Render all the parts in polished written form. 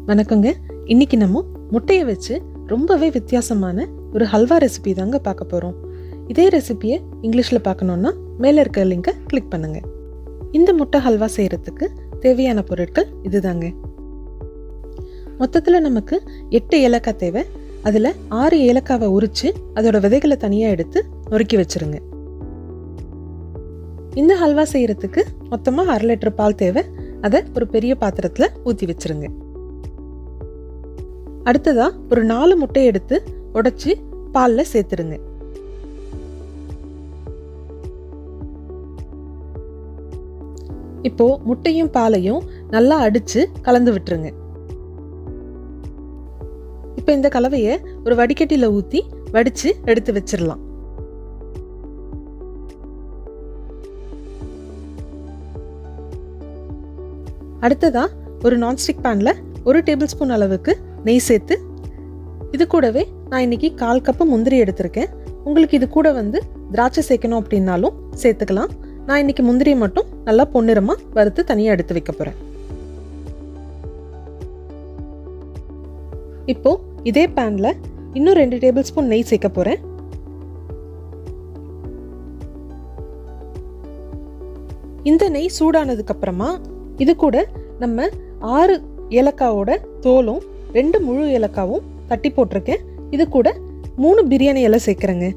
வணக்கங்க. இன்னைக்கு நம்ம முட்டையை வச்சு ரொம்பவே வித்தியாசமான ஒரு ஹல்வா ரெசிபி தாங்க பார்க்க போகிறோம். இதே ரெசிபியை இங்கிலீஷில் பார்க்கணுன்னா மேலே இருக்க லிங்கை கிளிக் பண்ணுங்க. இந்த முட்டை ஹல்வா செய்கிறதுக்கு தேவையான பொருட்கள் இதுதாங்க. மொத்தத்தில் நமக்கு 8 ஏலக்காய் தேவை. அதில் 6 ஏலக்காவை உரித்து அதோட விதைகளை தனியாக எடுத்து நொறுக்கி வச்சுருங்க. இந்த ஹல்வா செய்கிறதுக்கு மொத்தமாக 1/2 லிட்டர் பால் தேவை. அதை ஒரு பெரிய பாத்திரத்தில் ஊற்றி வச்சுருங்க. அடுத்ததா ஒரு 4 முட்டையை எடுத்து உடைச்சி பாலில் சேர்த்துருங்க. இப்போ முட்டையும் பாலையும் நல்லா அடிச்சு கலந்து விட்டுருங்க. இப்போ இந்த கலவையை ஒரு வடிகட்டியில் ஊற்றி வடிச்சு எடுத்து வச்சிடலாம். அடுத்ததா ஒரு நான்ஸ்டிக் பேன்ல 1 டேபிள் ஸ்பூன் அளவுக்கு நெய் சேர்த்து, இது கூடவே நான் இன்னைக்கு 1/4 கப்பு முந்திரி எடுத்திருக்கேன். உங்களுக்கு இது கூட திராட்சை சேர்க்கணும் அப்படின்னாலும் சேர்த்துக்கலாம். நான் இன்னைக்கு முந்திரியை மட்டும் நல்லா பொன்னிறமா வறுத்து தனியாக எடுத்து வைக்க போறேன். இப்போ இதே பேன்ல இன்னும் 2 டேபிள் ஸ்பூன் நெய் சேர்க்க போறேன். இந்த நெய் சூடானதுக்கு அப்புறமா இது கூட நம்ம 6 ஏலக்காவோட தோலும் 2 முழு ஏலக்காவும் தட்டி போட்டிருக்கேன். இது கூட 3 பிரியாணி இலை சேர்க்குறேங்க.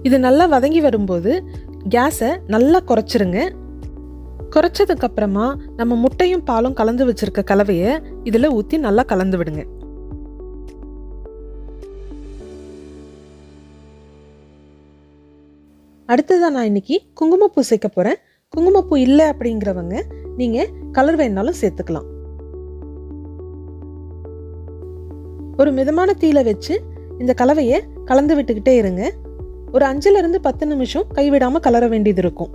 இது நல்லா வதங்கி வரும்போது கேஸை நல்லா குறைச்சிருங்க. குறைச்சதுக்கு அப்புறமா நம்ம முட்டையும் பாலும் கலந்து வச்சிருக்க கலவையை இதில் ஊற்றி நல்லா கலந்து விடுங்க. அடுத்ததான் நான் இன்னைக்கு குங்குமப்பூ சேர்க்க போறேன். குங்குமப்பூ இல்லை அப்படிங்கிறவங்க நீங்க கலர் வேணாலும் சேர்த்துக்கலாம். ஒரு மிதமான தீயில வச்சு இந்த கலவையை கலந்து விட்டுக்கிட்டே இருங்க. ஒரு 5 to 10 நிமிஷம் கைவிடாம கலர வேண்டியது இருக்கும்.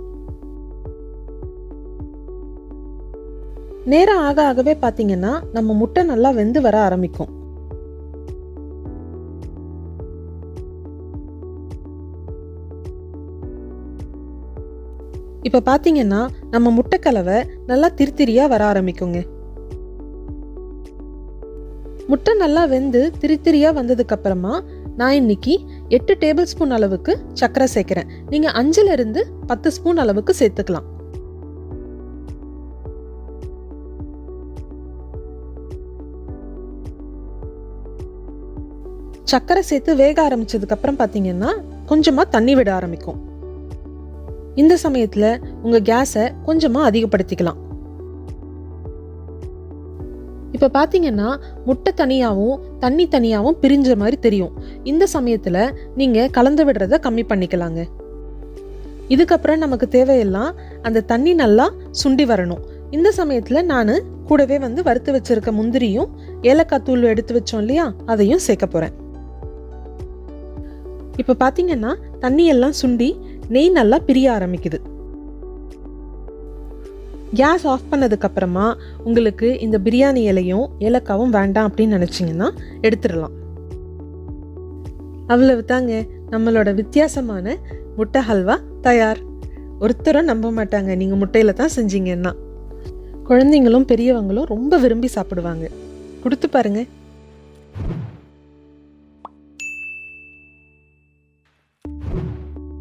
நேரம் ஆக ஆகவே பாத்தீங்கன்னா நம்ம முட்டை நல்லா வெந்து வர ஆரம்பிக்கும். இப்ப பாத்தீங்கன்னா நம்ம முட்டை கலவை நல்லா திரித்திரியா வர ஆரம்பிக்குங்க. முட்டை நல்லா வெந்து திரித்திரியா வந்ததுக்கு அப்புறமா நான் இன்னைக்கு 8 டேபிள் ஸ்பூன் அளவுக்கு சர்க்கரை சேர்க்கிறேன். நீங்க 5 to 10 ஸ்பூன் அளவுக்கு சேர்த்துக்கலாம். சர்க்கரை சேர்த்து வேக ஆரம்பிச்சதுக்கு அப்புறம் பாத்தீங்கன்னா கொஞ்சமா தண்ணி விட ஆரம்பிக்கும். இந்த சமயத்துல உங்க கேஸை கொஞ்சமா அதிகப்படுத்திக்கலாம். இப்ப பாத்தீங்கன்னா முட்டை தனியாவும் தண்ணி தனியாவும் பிரிஞ்ச மாதிரி தெரியும். இந்த சமயத்துல நீங்க கலந்து விடுறத கம்மி பண்ணிக்கலாங்க. இதுக்கப்புறம் நமக்கு தேவையெல்லாம் அந்த தண்ணி நல்லா சுண்டி வரணும். இந்த சமயத்துல நான் கூடவே வறுத்து வச்சிருக்க முந்திரியும் ஏலக்காய் தூள் எடுத்து வச்சோம் இல்லையா, அதையும் சேர்க்க போறேன். இப்ப பாத்தீங்கன்னா தண்ணி எல்லாம் சுண்டி நெய் நல்லா பிரிய ஆரம்பிக்குது. கேஸ் ஆஃப் பண்ணதுக்கு அப்புறமா உங்களுக்கு இந்த பிரியாணி இலையும் ஏலக்காவும் வேண்டாம் அப்படின்னு நினைச்சீங்கன்னா எடுத்துடலாம். அவ்வளவு தாங்க, நம்மளோட வித்தியாசமான முட்டை ஹல்வா தயார். ஒருத்தரும் நம்ப மாட்டாங்க நீங்க முட்டையில தான் செஞ்சீங்கன்னா. குழந்தைங்களும் பெரியவங்களும் ரொம்ப விரும்பி சாப்பிடுவாங்க. கொடுத்து பாருங்க.